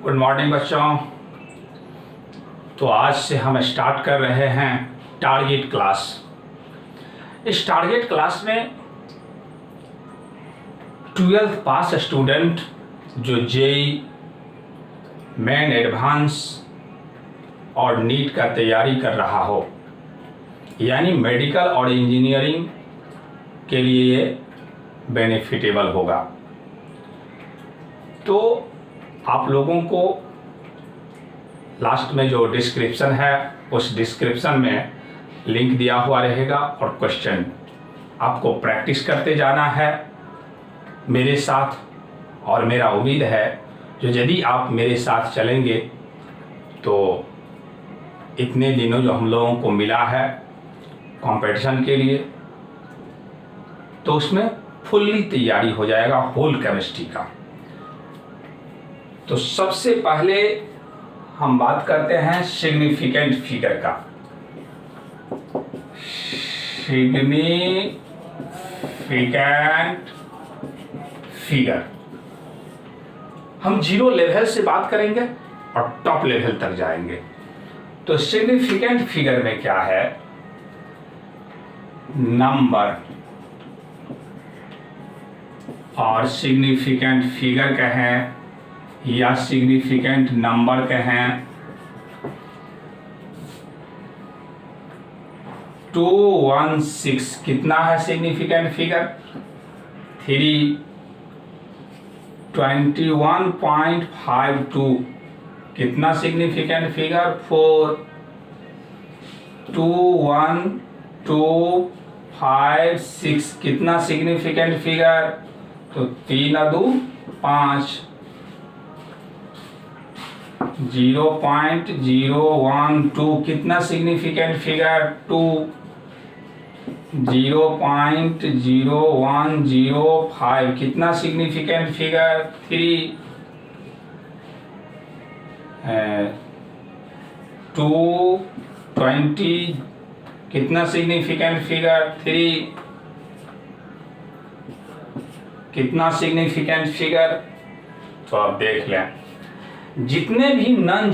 Good morning बच्चों। तो आज से हम स्टार्ट कर रहे हैं टारगेट क्लास। इस टारगेट क्लास में 12th पास स्टूडेंट जो जेई मेन एडवांस और नीट का तैयारी कर रहा हो, यानी मेडिकल और इंजीनियरिंग के लिए ये बेनिफिटेबल होगा। तो आप लोगों को लास्ट में जो डिस्क्रिप्शन है उस डिस्क्रिप्शन में लिंक दिया हुआ रहेगा और क्वेश्चन आपको प्रैक्टिस करते जाना है मेरे साथ। और मेरा उम्मीद है जो यदि आप मेरे साथ चलेंगे तो इतने दिनों जो हम लोगों को मिला है कंपटीशन के लिए, तो उसमें फुल्ली तैयारी हो जाएगा होल केमिस्ट्री का। तो सबसे पहले हम बात करते हैं सिग्निफिकेंट फिगर का। सिग्निफिकेंट फिगर हम 0 लेवल से बात करेंगे और टॉप लेवल तक जाएंगे। तो सिग्निफिकेंट फिगर में क्या है? नंबर और सिग्निफिकेंट फिगर कहें या सिग्निफिकेंट नंबर कहें, 216 कितना है सिग्निफिकेंट फिगर? 3 21.52 कितना सिग्निफिकेंट फिगर? 4 21.256 कितना सिग्निफिकेंट फिगर? तो 3 2 5 0.012 कितना सिग्निफिकेंट फिगर? 2 0.0105 कितना सिग्निफिकेंट फिगर? 3 220 कितना सिग्निफिकेंट फिगर? 3 कितना सिग्निफिकेंट फिगर? तो आप देख लें, जितने भी नॉन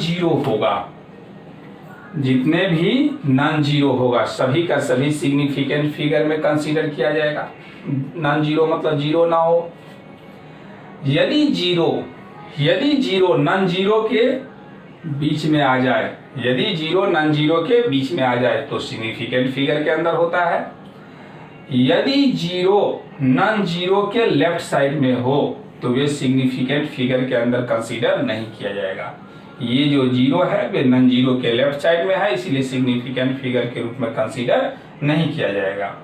जीरो होगा सभी का सभी सिग्निफिकेंट फिगर में कंसीडर किया जाएगा। नॉन जीरो मतलब जीरो ना हो। यदि जीरो नॉन जीरो के बीच में आ जाए, यदि जीरो नॉन जीरो के बीच में आ जाए तो सिग्निफिकेंट फिगर के अंदर होता है। यदि जीरो नॉन जीरो के लेफ्ट साइड में हो तो वे सिग्निफिकेंट फिगर के अंदर कंसीडर नहीं किया जाएगा। ये जो जीरो है वे नॉन जीरो के लेफ्ट साइड में है, इसलिए सिग्निफिकेंट फिगर के रूप में कंसीडर नहीं किया जाएगा।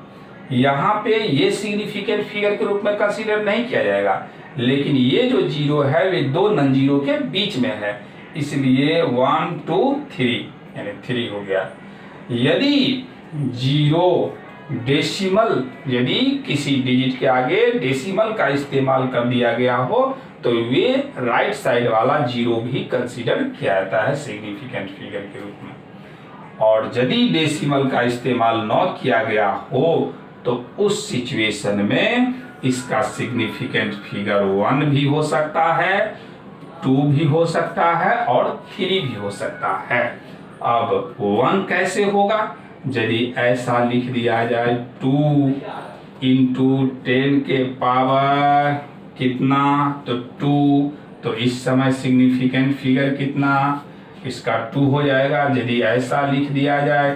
यहाँ पे ये सिग्निफिकेंट फिगर के रूप में कंसीडर नहीं किया जाएगा, लेकिन ये जो जीरो है वे दो नॉन जीरो के बीच में है, इसलिए 1 2 3 यानी 3 हो गया। यदि जीरो डेसिमल, यदि किसी डिजिट के आगे डेसिमल का इस्तेमाल कर दिया गया हो तो वे राइट साइड वाला जीरो भी कंसीडर किया जाता है सिग्निफिकेंट फिगर के रूप में। और यदि डेसिमल का इस्तेमाल न किया गया हो तो उस सिचुएशन में इसका सिग्निफिकेंट फिगर 1 भी हो सकता है, 2 भी हो सकता है और 3 भी हो सकता है। अब 1 कैसे होगा? यदि ऐसा लिख दिया जाए 2 × 10 के पावर कितना, तो 2, तो इस समय सिग्निफिकेंट फिगर कितना? इसका 2 हो जाएगा। यदि ऐसा लिख दिया जाए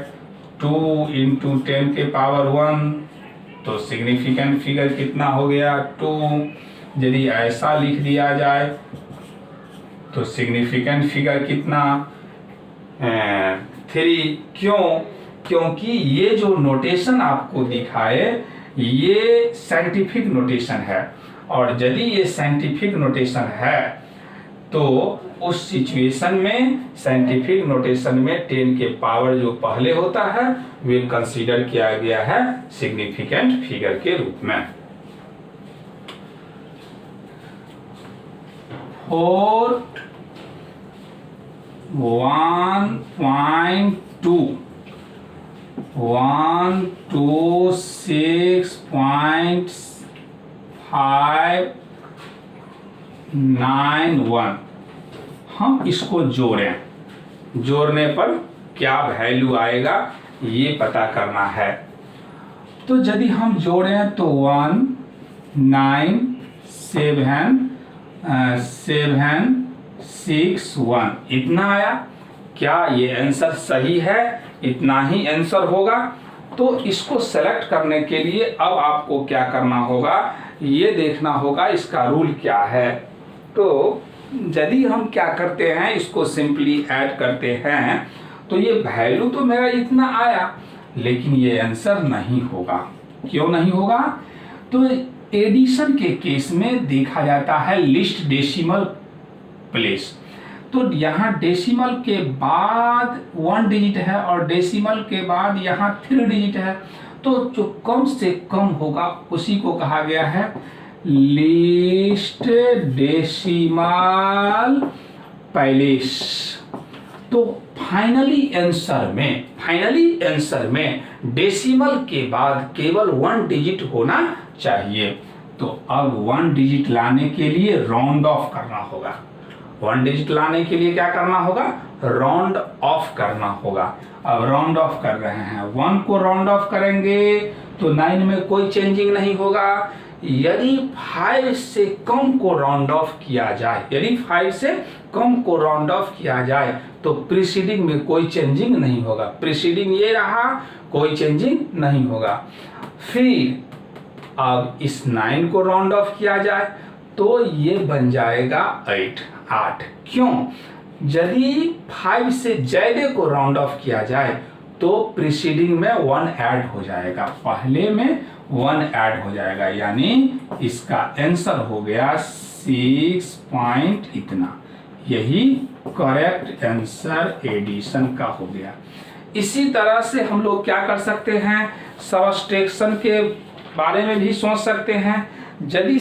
2 × 10 के पावर 1 तो सिग्निफिकेंट फिगर कितना हो गया? 2। यदि ऐसा लिख दिया जाए तो सिग्निफिकेंट फिगर कितना? 3। क्यों? क्योंकि ये जो नोटेशन आपको दिखाए ये साइंटिफिक नोटेशन है, और यदि ये साइंटिफिक नोटेशन है तो उस सिचुएशन में साइंटिफिक नोटेशन में 10 के पावर जो पहले होता है वे कंसीडर किया गया है सिग्निफिकेंट फिगर के रूप में। 1.2 126.591 हम इसको जोड़ें, जोड़ने पर क्या वैल्यू आएगा ये पता करना है। तो यदि हम जोड़ें तो 1 9 7 7 6 1 इतना आया। क्या ये आंसर सही है? इतना ही आंसर होगा। तो इसको सेलेक्ट करने के लिए अब आपको क्या करना होगा, ये देखना होगा इसका रूल क्या है। तो यदि हम क्या करते हैं, इसको सिंपली ऐड करते हैं तो ये वैल्यू तो मेरा इतना आया, लेकिन ये आंसर नहीं होगा। क्यों नहीं होगा? तो एडिशन के केस में देखा जाता है लिस्ट डेसिमल प्लेस। तो यहाँ डेसिमल के बाद 1 डिजिट है और डेसिमल के बाद यहाँ 3 डिजिट है, तो जो कम से कम होगा उसी को कहा गया है लिस्ट डेसिमल प्लेस। तो फाइनली आंसर में डेसिमल के बाद केवल 1 डिजिट होना चाहिए। तो अब 1 डिजिट लाने के लिए राउंड ऑफ करना होगा। 1 डिजिट लाने के लिए क्या करना होगा? राउंड ऑफ करना होगा। अब राउंड ऑफ कर रहे हैं, 1 को राउंड ऑफ करेंगे तो 9 में कोई चेंजिंग नहीं होगा। यदि 5 से कम को राउंड ऑफ किया जाए, तो प्रीसीडिंग में कोई चेंजिंग नहीं होगा। प्रीसीडिंग ये रहा, कोई चेंजिंग नहीं होगा। फिर अब इस 9 को राउंड ऑफ किया जाए तो ये बन जाएगा 8। क्यों? यदि 5 से ज्यादा को राउंड ऑफ किया जाए तो प्रीसीडिंग में 1 ऐड हो जाएगा, पहले में 1 ऐड हो जाएगा, यानी इसका आंसर हो गया 6 पॉइंट इतना। यही करेक्ट आंसर एडिशन का हो गया। इसी तरह से हम लोग क्या कर सकते हैं, सबट्रैक्शन के बारे में भी सोच सकते हैं। यदि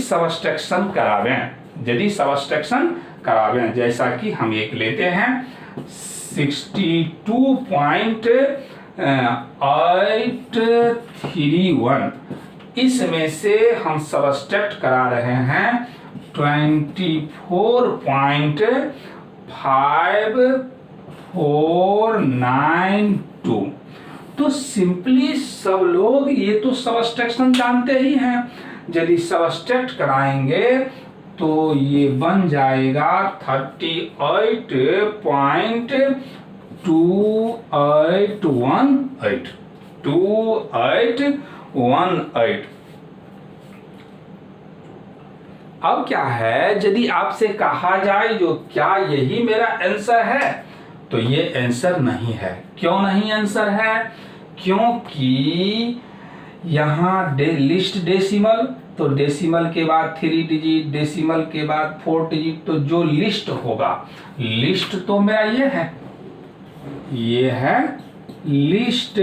सबट्रैक्शन करावें, जैसा कि हम एक लेते हैं 62.831, इसमें से हम सबट्रैक्ट करा रहे हैं 24.5492। तो सिंपली सब लोग ये तो सबट्रैक्शन जानते ही हैं। यदि सबट्रैक्ट कराएंगे तो ये बन जाएगा 2818। अब क्या है, यदि आपसे कहा जाए जो क्या यही मेरा आंसर है, तो ये आंसर नहीं है। क्यों नहीं आंसर है? क्योंकि यहाँ लिस्ट डेसिमल, तो डेसिमल के बाद 3 डिजिट, डेसिमल के बाद 4 डिजिट, तो जो लिस्ट होगा, लिस्ट तो मेरा ये है लिस्ट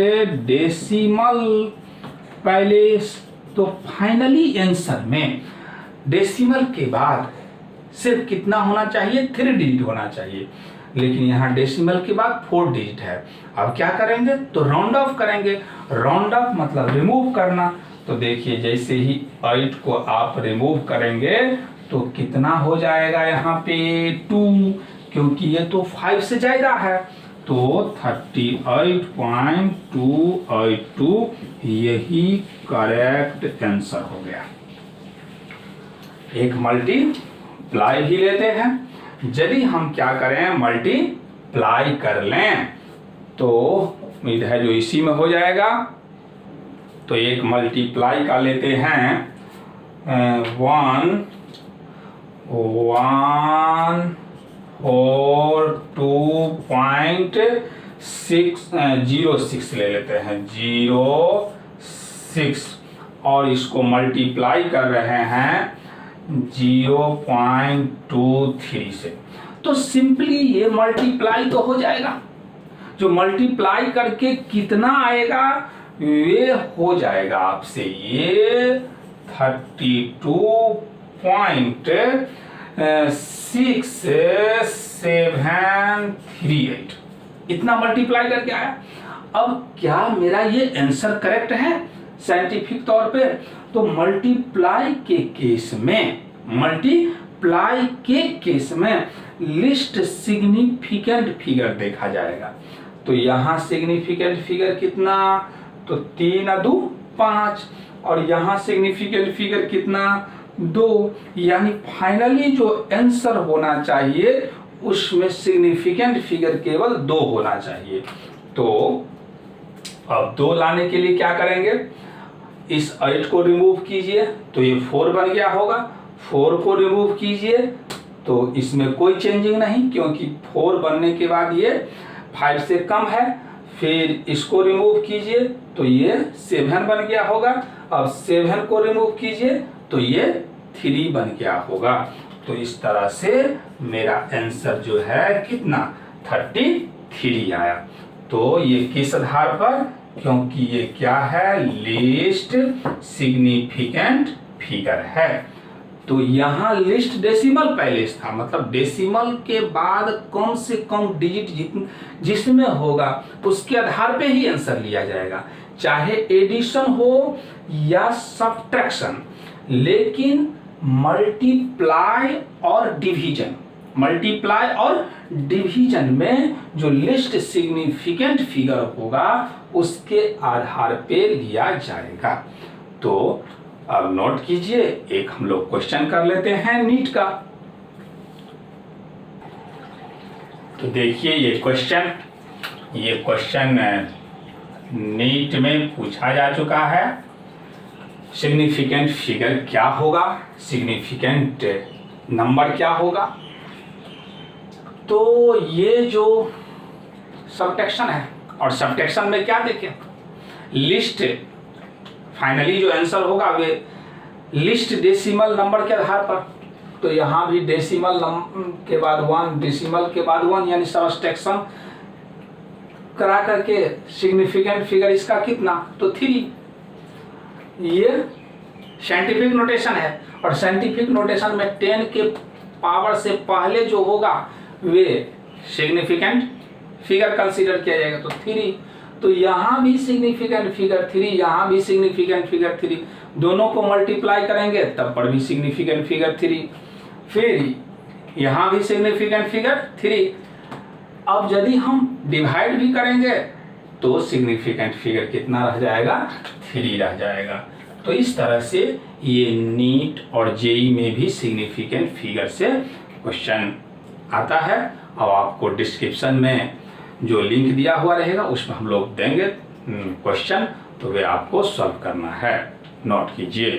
डेसिमल प्लेस। तो फाइनली आंसर में डेसिमल के बाद सिर्फ कितना होना चाहिए? 3 डिजिट होना चाहिए, लेकिन यहाँ डेसिमल के बाद 4 डिजिट है। अब क्या करेंगे? तो राउंड ऑफ करेंगे। राउंड ऑफ मतलब रिमूव करना। तो देखिए जैसे ही 8 को आप रिमूव करेंगे तो कितना हो जाएगा यहाँ पे 2, क्योंकि ये तो 5 से ज्यादा है, तो 38.282 यही करेक्ट आंसर हो गया। एक मल्टीप्लाई भी लेते हैं। यदि हम क्या करें, मल्टीप्लाई कर लें तो उम्मीद है जो इसी में हो जाएगा। तो एक मल्टीप्लाई का लेते हैं 142.606 ले लेते हैं, 06, और इसको मल्टीप्लाई कर रहे हैं 0.23 से। तो सिंपली ये मल्टीप्लाई तो हो जाएगा। जो मल्टीप्लाई करके कितना आएगा ये हो जाएगा आपसे ये 32.6738 इतना मल्टीप्लाई करके आया। अब क्या मेरा ये आंसर करेक्ट है साइंटिफिक तौर पे? तो मल्टीप्लाई के केस में लिस्ट सिग्निफिकेंट फिगर देखा जाएगा। तो यहाँ सिग्निफिकेंट फिगर कितना, तो 3 2 5, और यहाँ सिग्निफिकेंट फिगर कितना, 2। यानी फाइनली जो आंसर होना चाहिए उसमें सिग्निफिकेंट फिगर केवल 2 होना चाहिए। तो अब 2 लाने के लिए क्या करेंगे, इस 8 को रिमूव कीजिए तो ये 4 बन गया होगा, 4 को रिमूव कीजिए तो इसमें कोई चेंजिंग नहीं, क्योंकि 4 बनने के बाद ये 5 से कम है। फिर इसको रिमूव कीजिए तो ये 7 बन गया होगा, अब 7 को रिमूव कीजिए तो ये 3 बन गया होगा। तो इस तरह से मेरा आंसर जो है कितना, 33 आया। तो ये किस आधार पर, क्योंकि ये क्या है, लिस्ट सिग्निफिकेंट फिगर है। तो यहाँ लिस्ट डेसिमल पैलेस था, मतलब डेसिमल के बाद कम से कम डिजिट जिसमें होगा उसके आधार पे ही आंसर लिया जाएगा, चाहे एडिशन हो या सब्ट्रैक्शन। लेकिन मल्टीप्लाई और डिवीजन में जो लिस्ट सिग्निफिकेंट फिगर होगा उसके आधार पे लिया जाएगा। तो अब नोट कीजिए, एक हम लोग क्वेश्चन कर लेते हैं नीट का। तो देखिए ये क्वेश्चन नीट में पूछा जा चुका है। सिग्निफिकेंट फिगर क्या होगा, सिग्निफिकेंट नंबर क्या होगा। तो ये जो सब्ट्रैक्शन है, और सब्ट्रैक्शन में क्या देखें, लिस्ट फाइनली जो आंसर होगा वे लिस्ट डेसिमल नंबर के आधार पर। तो यहाँ भी डेसिमल के बाद 1, डेसिमल के बाद 1, यानी सब्ट्रैक्शन करा करके सिग्निफिकेंट फिगर इसका कितना, तो 3। ये साइंटिफिक नोटेशन है, और साइंटिफिक नोटेशन में 10 के पावर से पहले जो होगा वे सिग्निफिकेंट फिगर कंसीडर किया जाएगा, तो 3। तो यहाँ भी सिग्निफिकेंट फिगर 3, यहाँ भी सिग्निफिकेंट फिगर 3, दोनों को मल्टीप्लाई करेंगे तब पर भी सिग्निफिकेंट फिगर 3, फिर यहाँ भी सिग्निफिकेंट फिगर 3। अब यदि हम डिवाइड भी करेंगे तो सिग्निफिकेंट फिगर कितना रह जाएगा, 3 रह जाएगा। तो इस तरह से ये नीट और जेई में भी सिग्निफिकेंट फिगर से क्वेश्चन आता है। अब आपको डिस्क्रिप्शन में जो लिंक दिया हुआ रहेगा उसमें हम लोग देंगे क्वेश्चन, तो वे आपको सॉल्व करना है, नोट कीजिए।